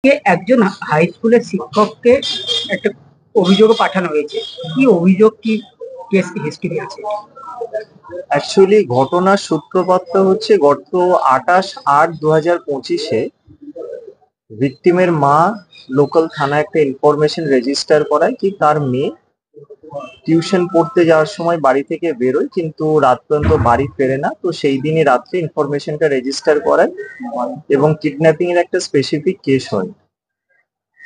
একজন হাই স্কুলের শিক্ষককে একটা অভিযোগও পাঠানো হয়েছে। কি অভিযোগ, কি কেস হিস্ট্রি আছে? অ্যাকচুয়ালি ঘটনার সূত্রপাতটা হচ্ছে গত 28/8/2025-এ ভিকটিমের মা লোকাল থানায় একটা ইনফরমেশন রেজিস্টার করায় কি তার মেয়ে টিউশন পড়তে যাওয়ার সময় বাড়ি থেকে বেরোয় কিন্তু রাত পর্যন্ত বাড়ি ফেরে না। তো সেই দিনই রাত্রে ইনফরমেশনটা রেজিস্টার করায় এবং কিডন্যাপিং এর একটা স্পেসিফিক কেস হয়।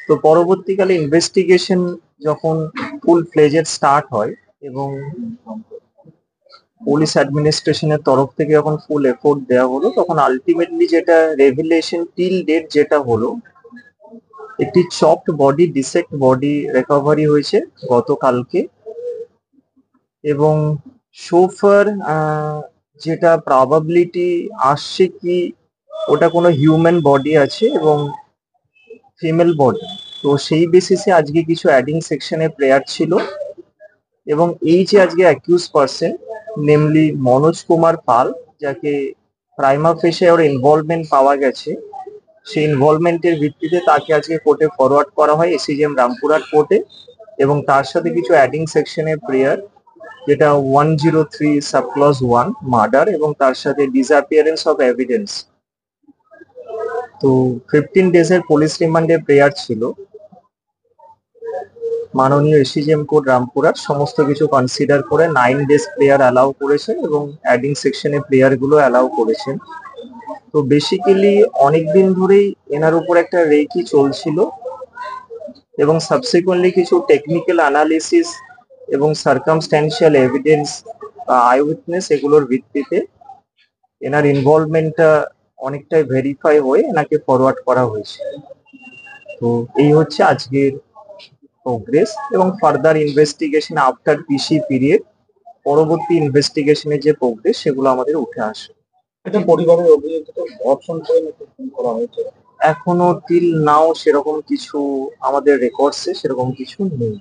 তো পরবর্তীকালে ইনভেস্টিগেশন যখন ফুল ফ্লেজেড স্টার্ট হয় এবং পুলিশ অ্যাডমিনিস্ট্রেশনের তরফ থেকে যখন ফুল এফোর্ট দেওয়া হলো তখন আলটিমেটলি যেটা রেভিলেশন টিল ডেট যেটা হলো, একটি chopped body, dissect body recovery হয়েছে গতকালকে। এবং সোফার যেটা প্রবাবিলিটি আসছে কি ওটা কোনো হিউম্যান বডি আছে এবং ফিমেল বডি। তো সেই বেসিসে আজকে কিছু অ্যাডিং সেকশনে প্রেয়ার ছিল এবং এই যে আজকে accused person namely Manoj Kumar Pal, যাকে প্রাইমা ফেসে ওর ইনভলভমেন্ট পাওয়া গেছে, সেই ইনভলভমেন্টের ভিত্তিতে তাকে আজকে কোর্টে ফরওয়ার্ড করা হয় এসিজিএম রামপুরহাট কোর্টে। এবং তার সাথে কিছু অ্যাডিং সেকশনের প্রেয়ার, যেটা 103 সাবক্লজ 1 মার্ডার এবং তার সাথে ডিসঅ্যাপিয়ারেন্স অফ এভিডেন্স। তো 15 ডেজের পুলিশ রিমান্ডে প্রেয়ার ছিল। মাননীয় এসিজিএম কোর্ট রামপুরহাট সমস্ত কিছু কনসিডার করে 9 ডেজ প্রেয়ার অ্যালাউ করেছেন এবং অ্যাডিং সেকশনে প্রেয়ার গুলো অ্যালাউ করেছেন। তো বেসিক্যালি অনেকদিন ধরেই এনার উপর একটা রেকি চলছিল এবং সাবসিকুয়েন্টলি কিছু টেকনিক্যাল অ্যানালিসিস এবং সার্কামস্ট্যান্সিয়াল এভিডেন্স বা আই উইটনেস এগুলোর ভিত্তিতে এনার ইনভলভমেন্টটা অনেকটাই ভেরিফাই হয়ে এনাকে ফরওয়ার্ড করা হয়েছে। তো এই হচ্ছে আজকের প্রোগ্রেস এবং ফার্দার ইনভেস্টিগেশন আফটার পিসি পিরিয়ড, পরবর্তী ইনভেস্টিগেশনের যে প্রোগ্রেস সেগুলো আমাদের উঠে আসে। এটা পরিবারের অভিযোগ ধর্ষণ করে নাকি খুন করা হয়েছে। এখনো টিল নাও সেরকম কিছু আমাদের রেকর্ডসে সেরকম কিছু নেই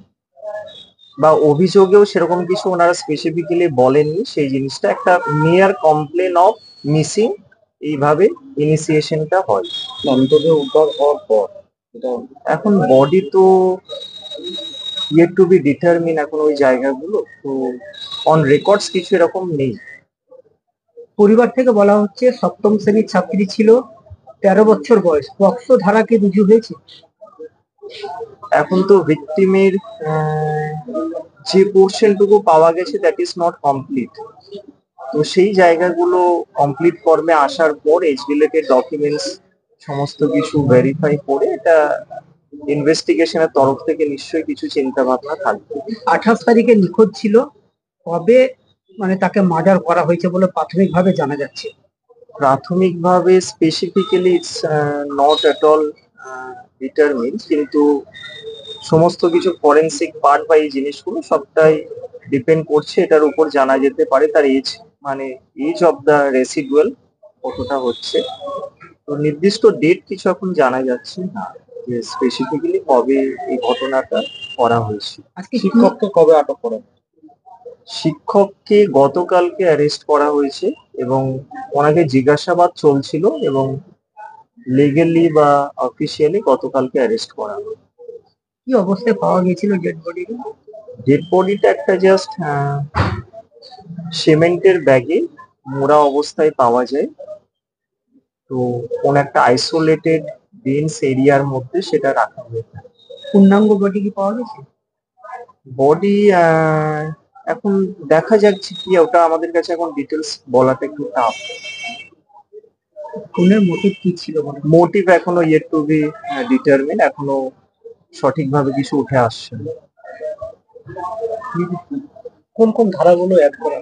বা অভিযোগেও সেরকম কিছু ওনারা স্পেসিফিক্যালি বলেননি। সেই জিনিসটা একটা মেয়ার কমপ্লেন অফ মিসিং এইভাবে ইনিশিয়েশনটা হয়। মৃতদেহ উদ্ধার হওয়ার পর এটা এখন বডি তো ইয়েট টু বি ডিটারমিন, এখন ওই জায়গাগুলো তো অন রেকর্ডস কিছু এরকম নেই। পরিবার থেকে বলা হচ্ছে সপ্তম শ্রেণীর ছাত্রী ছিল, 13 বছর বয়স। পক্সো ধারা কি রুজু হয়েছে? এখন তো ভিকটিমের যে পোর্শনটুকু পাওয়া গেছে দ্যাট ইজ নট কমপ্লিট। তো সেই জায়গাগুলো কমপ্লিট ফর্মে আসার পর এজ রিলেটেড ডকুমেন্টস সমস্ত কিছু ভেরিফাই করে এটা ইনভেস্টিগেশনের তরফ থেকে নিশ্চয়ই কিছু চিন্তা ভাবনা থাকবে। 28 তারিখে নিখোঁজ ছিল, কবে তাকে মার্ডার করা হয়েছে বলে প্রাথমিকভাবে জানা যাচ্ছে? প্রাথমিকভাবে specifically it's not at all determine, কিন্তু সমস্ত কিছু ফরেন্সিক পার্ট বা এই জিনিসগুলো সবটাই ডিপেন্ড করছে এটার উপর। জানা যেতে পারে তার age, age of the residual কতটা হচ্ছে। তো নির্দিষ্ট ডেট কিছু এখন জানা যাচ্ছে না যে স্পেসিফিক্যালি কবে এই ঘটনাটা করা হয়েছে। আজকে শিক্ষককে কবে আটক করা? শিক্ষককে গতকালকে অ্যারেস্ট করা হয়েছে এবং ওনাকে জিজ্ঞাসাবাদ চলছিল এবং লিগেলি বা অফিসিয়ালি গতকালকে অ্যারেস্ট করা হলো। কি অবস্থায় পাওয়া গিয়েছিল ডেড বডি? ডেড বডিটা একটা জাস্ট সিমেন্টের ব্যাগে মোড়া অবস্থায় পাওয়া যায়। তো কোন একটা আইসোলেটেড ডেন্স এরিয়ার মধ্যে সেটা রাখা হয়ে থাকে। পূর্ণাঙ্গ বডি কি পাওয়া গেছে? বডি এখন দেখা যাচ্ছে কি, ওটা আমাদের কাছে এখন ডিটেলস বলাটা একটু টাফ। খুনের মোটিভ কি ছিল? মোটিভ এখনো ইয়েট টু বি ডিটারমিন, এখনো সঠিকভাবে কিছু উঠে আসছে না। কোন কোন ধারাগুলো অ্যাড করা?